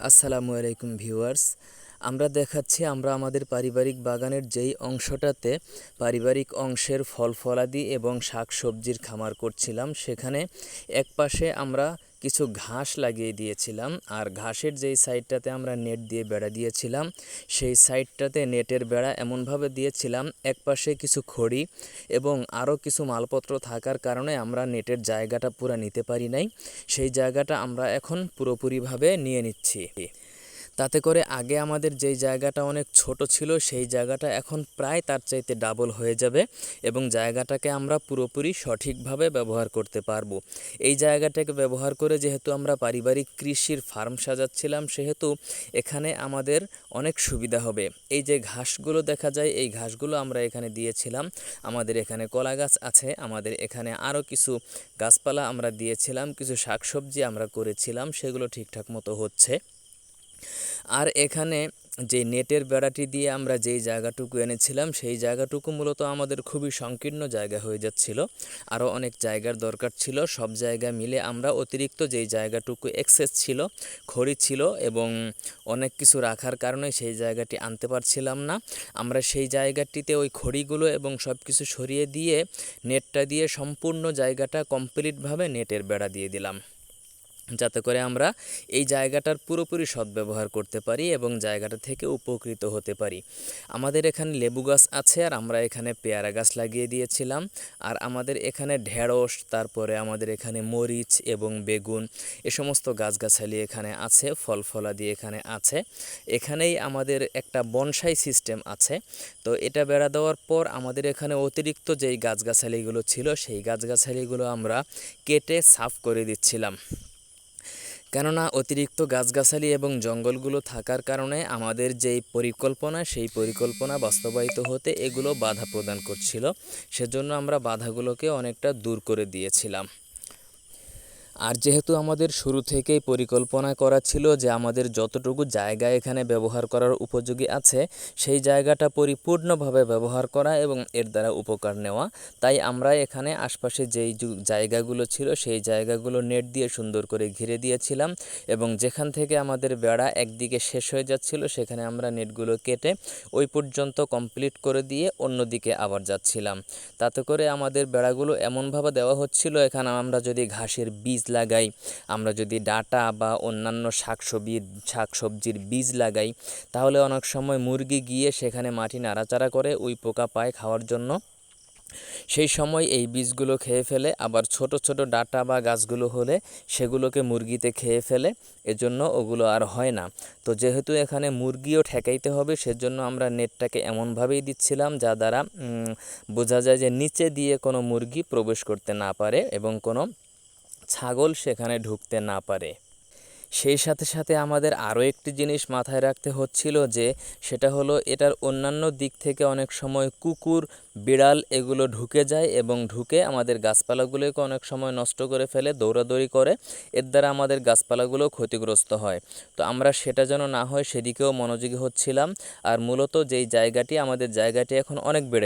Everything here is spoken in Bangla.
আসসালামু আলাইকুম ভিউয়ার্স। আমরা দেখাচ্ছি আমরা আমাদের পারিবারিক বাগানের যেই অংশটাতে পারিবারিক অংশের ফল ফলাদি এবং শাক সবজির খামার করছিলাম, সেখানে একপাশে আমরা কিছু ঘাস লাগিয়ে দিয়েছিলাম। আর ঘাসের যেই সাইডটাতে আমরা নেট দিয়ে বেড়া দিয়েছিলাম, সেই সাইডটাতে নেটের বেড়া এমনভাবে দিয়েছিলাম, একপাশে কিছু খড়ি এবং আরও কিছু মালপত্র থাকার কারণে আমরা নেটের জায়গাটা পুরো নিতে পারি নাই। সেই জায়গাটা আমরা এখন পুরোপুরিভাবে নিয়ে নিচ্ছি। তাতে করে আগে আমাদের যেই জায়গাটা অনেক ছোট ছিল, সেই জায়গাটা এখন প্রায় তার চাইতে ডাবল হয়ে যাবে এবং জায়গাটাকে আমরা পুরোপুরি সঠিকভাবে ব্যবহার করতে পারবো। এই জায়গাটাকে ব্যবহার করে যেহেতু আমরা পারিবারিক কৃষির ফার্ম সাজাচ্ছিলাম, সেহেতু এখানে আমাদের অনেক সুবিধা হবে। এই যে ঘাসগুলো দেখা যায়, এই ঘাসগুলো আমরা এখানে দিয়েছিলাম। আমাদের এখানে কলা গাছ আছে, আমাদের এখানে আরও কিছু গাছপালা আমরা দিয়েছিলাম, কিছু শাকসবজি আমরা করেছিলাম, সেগুলো ঠিকঠাক মতো হচ্ছে। আর এখানে যে নেটের বেড়াটি দিয়ে আমরা যেই জায়গাটুকু এনেছিলাম, সেই জায়গাটুকু মূলত আমাদের খুবই সংকীর্ণ জায়গা হয়ে যাচ্ছিল। আরও অনেক জায়গার দরকার ছিল। সব জায়গা মিলে আমরা অতিরিক্ত যেই জায়গাটুকু এক্সেস ছিল, খড়ি ছিল এবং অনেক কিছু রাখার কারণে সেই জায়গাটি আনতে পারছিলাম না। আমরা সেই জায়গাটিতে ওই খড়িগুলো এবং সব কিছু সরিয়ে দিয়ে নেটটা দিয়ে সম্পূর্ণ জায়গাটা কমপ্লিটভাবে নেটের বেড়া দিয়ে দিলাম, যাতে করে আমরা এই জায়গাটার পুরোপুরি সদ্ব্যবহার করতে পারি এবং জায়গাটা থেকে উপকৃত হতে পারি। আমাদের এখানে লেবু গাছ আছে, আর আমরা এখানে পেয়ারা গাছ লাগিয়ে দিয়েছিলাম। আর আমাদের এখানে ঢেঁড়স, তারপরে আমাদের এখানে মরিচ এবং বেগুন, এ সমস্ত গাছগাছালি এখানে আছে, ফল ফলাদি এখানে আছে। এখানেই আমাদের একটা বনসাই সিস্টেম আছে। তো এটা বেড়া দেওয়ার পর আমাদের এখানে অতিরিক্ত যেই গাছগাছালিগুলো ছিল, সেই গাছগাছালিগুলো আমরা কেটে সাফ করে দিচ্ছিলাম। কেননা অতিরিক্ত গাছগাছালি এবং জঙ্গলগুলো থাকার কারণে আমাদের যেই পরিকল্পনা, সেই পরিকল্পনা বাস্তবায়িত হতে এগুলো বাধা প্রদান করছিল। সেজন্য আমরা বাধাগুলোকে অনেকটা দূর করে দিয়েছিলাম। আর যেহেতু আমাদের শুরু থেকেই পরিকল্পনা করা ছিল যে আমাদের যতটুকু জায়গা এখানে ব্যবহার করার উপযোগী আছে, সেই জায়গাটা পরিপূর্ণভাবে ব্যবহার করা এবং এর দ্বারা উপকার নেওয়া, তাই আমরা এখানে আশপাশে যেই জায়গাগুলো ছিল, সেই জায়গাগুলো নেট দিয়ে সুন্দর করে ঘিরে দিয়েছিলাম এবং যেখান থেকে আমাদের বেড়া একদিকে শেষ হয়ে যাচ্ছিল, সেখানে আমরা নেটগুলো কেটে ওই পর্যন্ত কমপ্লিট করে দিয়ে অন্যদিকে আবার যাচ্ছিলাম। তাতে করে আমাদের বেড়াগুলো এমনভাবে দেওয়া হচ্ছিল, এখানে আমরা যদি ঘাসের বীজ লাগাই, আমরা যদি ডাঁটা বা অন্যান্য শাকসবজির বীজ লাগাই, তাহলে অনেক সময় মুরগি গিয়ে সেখানে মাটি নাড়াচাড়া করে ওই পোকা পায় খাওয়ার জন্য। সেই সময় এই বীজগুলো খেয়ে ফেলে। আবার ছোট ছোট ডাঁটা বা গাছগুলো হলে সেগুলোকে মুরগিতে খেয়ে ফেলে, এজন্য ওগুলো আর হয় না। তো যেহেতু এখানে মুরগিও ঠেকাইতে হবে, সেজন্য আমরা নেটটাকে এমনভাবেই দিচ্ছিলাম যা দ্বারা বোঝা যায় যে নিচে দিয়ে কোনো মুরগি প্রবেশ করতে না পারে এবং কোনো ছাগল সেখানে ঢুকতে না পারে। সেই সাথে সাথে আমাদের আরও একটি জিনিস মাথায় রাখতে হচ্ছিল, যে সেটা হলো এটার অন্যান্য দিক থেকে অনেক সময় কুকুর, বিড়াল এগুলো ঢুকে যায় এবং ঢুকে আমাদের গাছপালাগুলোকে অনেক সময় নষ্ট করে ফেলে, দৌড়াদৌড়ি করে। এর দ্বারা আমাদের গাছপালাগুলো ক্ষতিগ্রস্ত হয়। তো আমরা সেটা যেন না হয় সেদিকেও মনোযোগী হচ্ছিলাম। আর মূলত যেই জায়গাটি, আমাদের জায়গাটি এখন অনেক বেড়ে